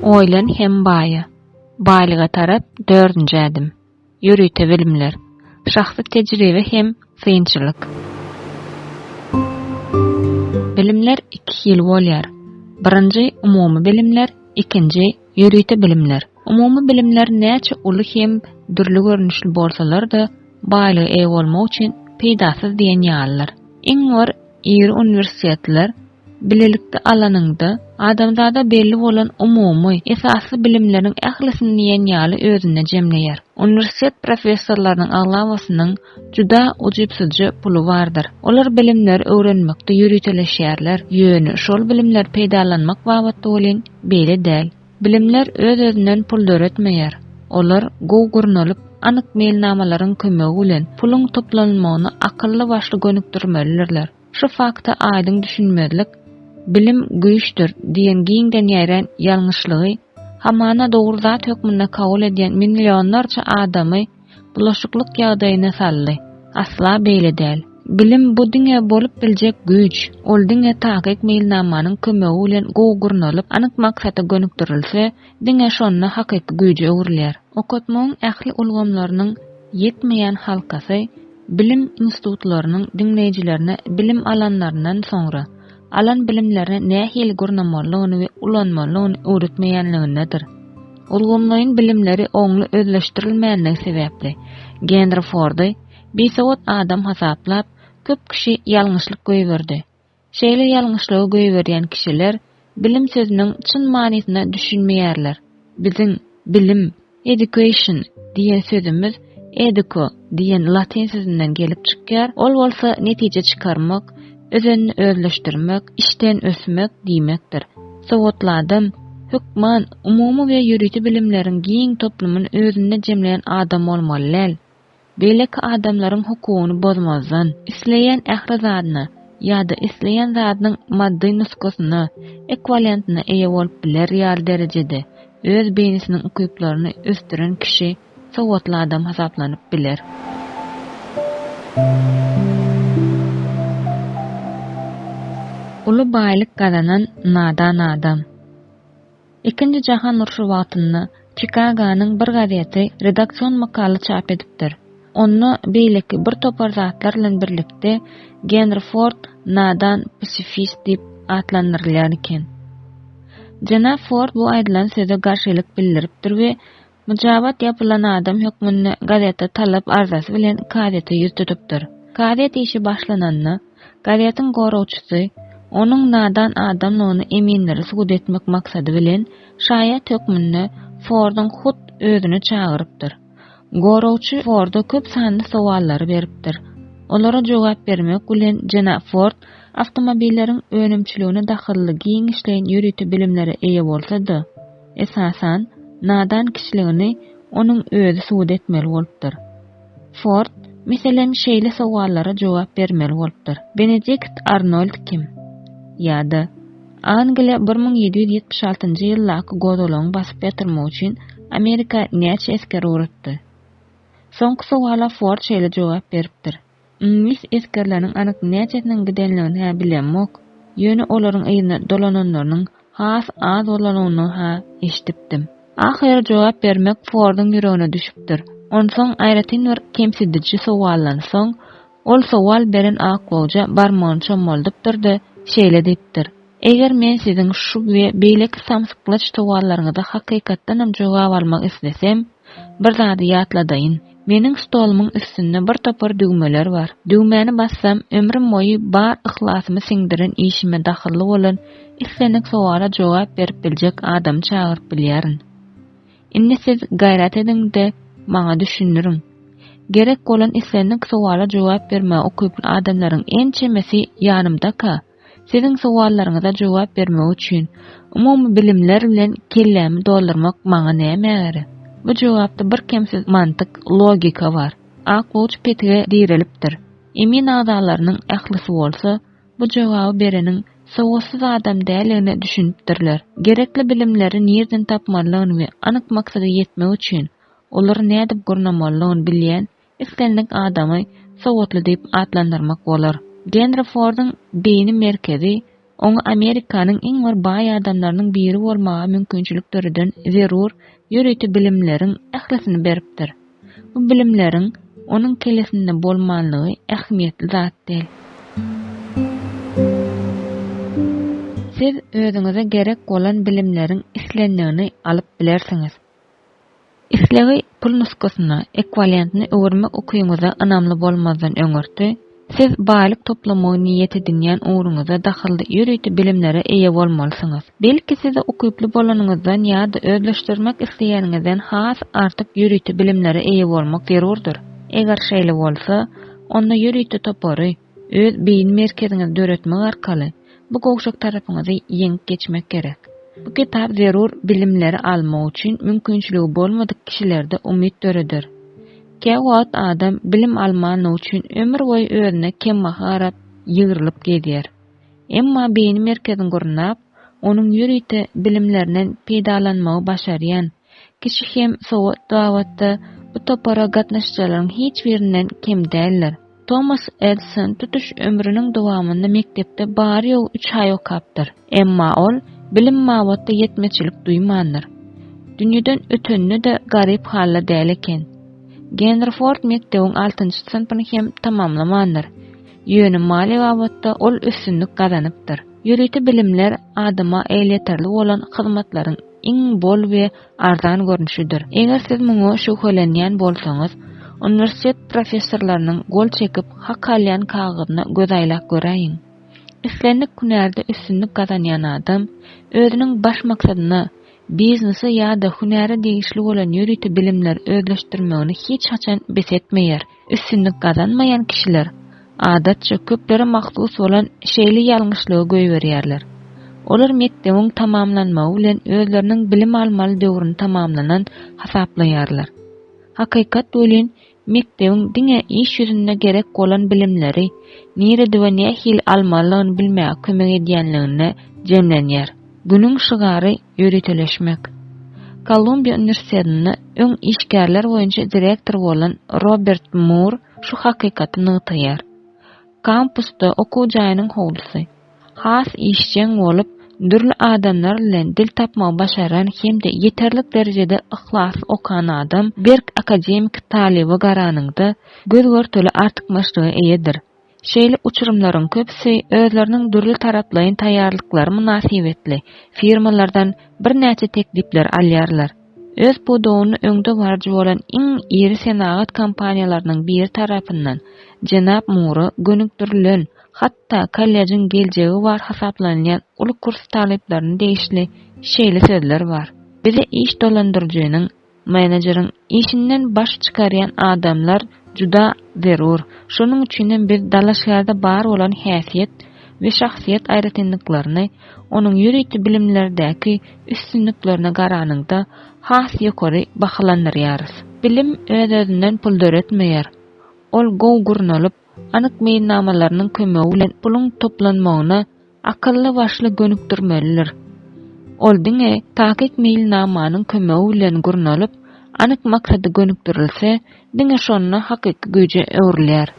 Oýlan hem baýa. Baýlyga tarap 4-nji adım. Ýürüýte bilimler. Şahsy tejribe hem kynçylyk. Bilimler 2 ýyl bolýar. Birinji umumy bilimler, ikinji ýürüýte bilimler. Umumy bilimler näçe uly hem dürli görnüşli bolsalar-da baýlyga eýe bolmak üçin peýdasyz diýen ýalylar. Iň var ýeri universitetler bilelikde alanynda adamzada belli bolan umumy esasly bilimleriň ählisini diýen ýaly özüne jemleýär. Universitet professorlarynyň aglamasynyň juda ujypsyjy puly bardyr. Olar bilimler öwrenmekde ýürüýteleşýärler. Ýöne şol bilimler peýdalanmak babatda bolan beýle däl. Bilimler öz-özünden pul döretmeýär. Olar gowy anyk meýilnamalaryň kömegi bilen puluň toplanmagyny akylly başly gönükdirmelidirler. Şu fakta aýdyň düşünmezlik bilim güýçdür diýen giňden ýaran ýalňyşlygy hamana dogry zat hökmünde kabul edýän millionlarça adamy bulaşyklyk ýagdaýyna saldy. Asla beýle däl. Bilim bu diňe bolup biljek güýç. Ol diňe taýyk meýilnamanyň kömegi bilen gowgurnalyp anyk maksata gönükdirilse, diňe şonda hakyky güýje öwürler. Okutmagyň ähli ulgamlarynyň ýetmeýän halkasy bilim institutlarynyň dinleýijilerine bilim alanlaryndan soňra alan bilimlerine nähili gurnamalygyny we ulanmalygyny öwretmeýänliginedir. Ulgamlaryň bilimleri oňly özleşdirilmänligi sebäpli Henry Ford'y beýsawat adam hasaplap köp kişi ýalňyşlyk goýberdi. Şeýle ýalňyşlygy goýberýän kişiler bilim sözüniň çyn manysyna düşünmeýärler. Biziň bilim, education diýen sözümüz educo diýen latin sözünden gelip çykýar. Ol bolsa netije çykarmak, özüni özleşdirmek, işten ösmek diýmekdir. Sowatladım, hükman, umumy we ýürüýte bilimleriň giň toplumyny özünde jemleýän adam bolmaly. Beýleki adamlaryň hukugyny bozmazdan, isleýän ähli zadyna ýa-da isleýän zadynyň maddi nuskasyna, ekwivalentine eýe bolup biler ýaly derejede öz beýnisiniň ukyplaryny östüren kişi sowatly adam hasaplanyp biler. Uly baýlyk gazanan nadan adam. Ikinji jahan uruşy wagtynda Chicago'nyň bir gazeti redaksion makaly çap edipdir. Onu beýleki bir topar zatlar bilen birlikde Henry Ford nadan pasifist diýip atlandyrylýar eken. Jenap Ford bu aýdylan söze garşylyk bildiripdir we mujabat ýapylan adam hökmünde gazeta talap arzasy bilen gazete ýüz tutupdyr. Gazet işi başlananna gazetin gorawçysy onuň nadan adamlygyny eminleri sugut etmek maksady bilen şaýat hökmünde Ford'un hut özüni çağırıpdyr. Gorawçy Ford'a köp sanly sowallary beripdir. Olara jogap bermek bilen Jenap Ford awtomobilleriň önümçiligine dahilli giň işleýän ýürüýte bilimleri eýe bolsa-da, esasan nadan kişiligini onuň özü sugut etmeli bolupdyr. Ford meselen şeýle sowallara jogap bermeli bolupdyr. Benedict Arnold kim? Ýa-da Angliýa 1776-njy ýyllaky godolagyny basyp ýatyrmak üçin Amerika näçe esker uğratdy? Soňky sowala Ford şeýle jogap beripdir. İnglis eskerleriň anyk näçesiň gidenligini bilenmek, ýöne olaryň ýyna dolananlarynyň has az bolanyny eşitipdim. Ahir jogap bermek Ford'un ýüregine düşüpdir. Onsoň aýratyn bir kemsidici sowallan soň, ol sowal beren aklawja barmagyny çomoldypdyr-da şeýle diýipdir. Eger men siziň şu we beýleki samsyklaç sowallaryňyza hakykatdanam jogap almak islesem, bir zady ýatladaýyn. Meniň stolumyň üstünde bir topar dügmeler bar. Dügmeni bassam, ömrüm boyu bar ihlasymy siňdiren işime dahilli bolan islenek sowala jogap berip biljek adam çağıryp bilýärin. Indi siz gaýrat ediňde maňa düşünýärin. Gerek bolan islenek sowala jogap berme okyply adamlaryň en çemesi ýanymda-ka. Siziň sowallaryňyza jogap bermek üçin umumy bilimler bilen kellämi doldurmak maňa näme? Bu jogapda bir kemsiz mantyk, logika bar. Aklyç petige dirilipdir. Emin adamlarynyň ählisi bolsa, bu jogaby bereniň sowasyz adam däligini düşünipdirler. Gerekli bilimleri nerden tapmalygyny we anyk maksada ýetmek üçin olar nädip gurnamalygyny bilýän islenlik adamy sowatly diýip atlandyrmak bolar. Henry Ford'un beýni merkezi Oňa Amerikanyň iň bir baý adamlarynyň biri bolmagy mümkinçilik töreden zerur ýöreýti bilimleriň ählisini beripdir. Bu bilimleriň onuň kelesinde bolmanlygy ähmiýetli zat değil. Siz özüňize gerek bolan bilimleriň islendigini alyp bilersiňiz. Islegi pul nuskasyna, ekwivalentini öwürmek okuýuňyza anamly bolmazdan öňürti, siz baýlyk toplamagy niýet edinýän uğruňyza dahyldy ýöreýti bilimlere eýe bolmalysyňyz. Belki size okuyuply bolanyňyzdan ýa-da özleşdirmek isleýäniňizden has artyk ýöreýti bilimlere eýe bolmak zerurdur. Eger şeýle bolsa, onda ýöreýti topary öz beýin merkeziňizde döretmek arkaly bu gowşak tarapyňyzy ýeňip geçmek gerek. Bu kitap zerur bilimleri almak üçin mümkinçiligi bolmadyk kişilerde umyt döredir. Käwagt adam bilim almany üçin ömür boýy özüne kemmahy arap ýygyrylyp gedýär. Emma beýin merkezini gurnap, onuň ýöreýti bilimlerinden peýdalanmagy başarýan kişi hem sowat dawatda bu topara gatnaşjylaryň hiç birinden kim däldir. Thomas Edison tutuş ömrüniň dowamynda mektepde bary ýoly 3 ay okapdyr. Emma ol bilim mawatda yetmeçilik duýmandyr. Dünýeden ötenini de garyp halla däl eken. Henry Ford mektebiň 6-njy synpyny hem tamamlamandyr. Ýöne mali wagtda ol üstünlük gazanypdyr. Ýöreýti bilimler adama eýleterli bolan hyzmatlaryň iň bol we arzan görnüşidir. Eger siz muňa şüphelenýän bolsaňyz, universitet professorlarynyň gol çekip hakalyan kagyzyna göz aýlak göreýin. Islendik hünärde üstünlük gazanýan adam özüniň baş maksadyna biznesi ýa-da hünäre degişli bolan ýöreýti bilimler özleşdirmegini hiç haçan bes etmeýär. Üstünlük gazanmaýan kişiler adatça köplere mahsus bolan şeýle ýalňyşlygy göýberýärler. Olar mektebiň tamamlanmagy bilen özleriniň bilim almaly döwrüni tamamlanan hasaplaýarlar. Hakykat bolan mektebiň diňe iş ýüzünde gerek bolan bilimleri nirede we nähil almalygyny bilmäge kömek edýänligine jemlenýär. Bunun şygary ýöreteleşmek. Kolumbiya Üniversitetinde öň işgärler boýunça direktor bolan Robert Moore şu hakykaty nytaýar. Kampusda okuwjaýynyň howlusy has işçiň bolup, dürli adamlar bilen dil tapmagy başaran hemde ýeterlik derejede ihlasy okan adam bir akademik talibi garanyňda göz görteli artykmaçlygy eýedir. Şeýle uçurumlaryň köpsi özleriniň dürli taraplaryň taýýarlyklary münasibetli firmalardan bir näçe teklipler alýarlar. Öz podowyny öňde barjy bolan iň iri senagat kompaniýalarynyň biri tarapyndan Jenap Moore gönükdirilen, hatda kollejiň geljegi bar hasaplanýan uly kurs talyplaryny değişli şeýle sözler bar. Bize iş dolandyrjynyň, menejeriň işinden baş çykarýan adamlar juda zerur. Şonuň üçin biz dalaşlarda bar bolan häsiýet we şahsiýet aýratynlyklaryny onuň ýöreýti bilimlerdäki üstünliklerine garanyňda has ýokary bahalandyrýarys. Bilim öz-özünden pul döretmeýär. Ol gow gurnalyp, anyk meýilnamalarynyň kömegi bilen puluň toplanmagyna akylly başly gönükdirmelidir. Ol diňe takyk meýilnamanyň kömegi bilen gurnalyp, anyk maksady gönükdirilse, diňe şonuna hakyky güýje öwrilýär.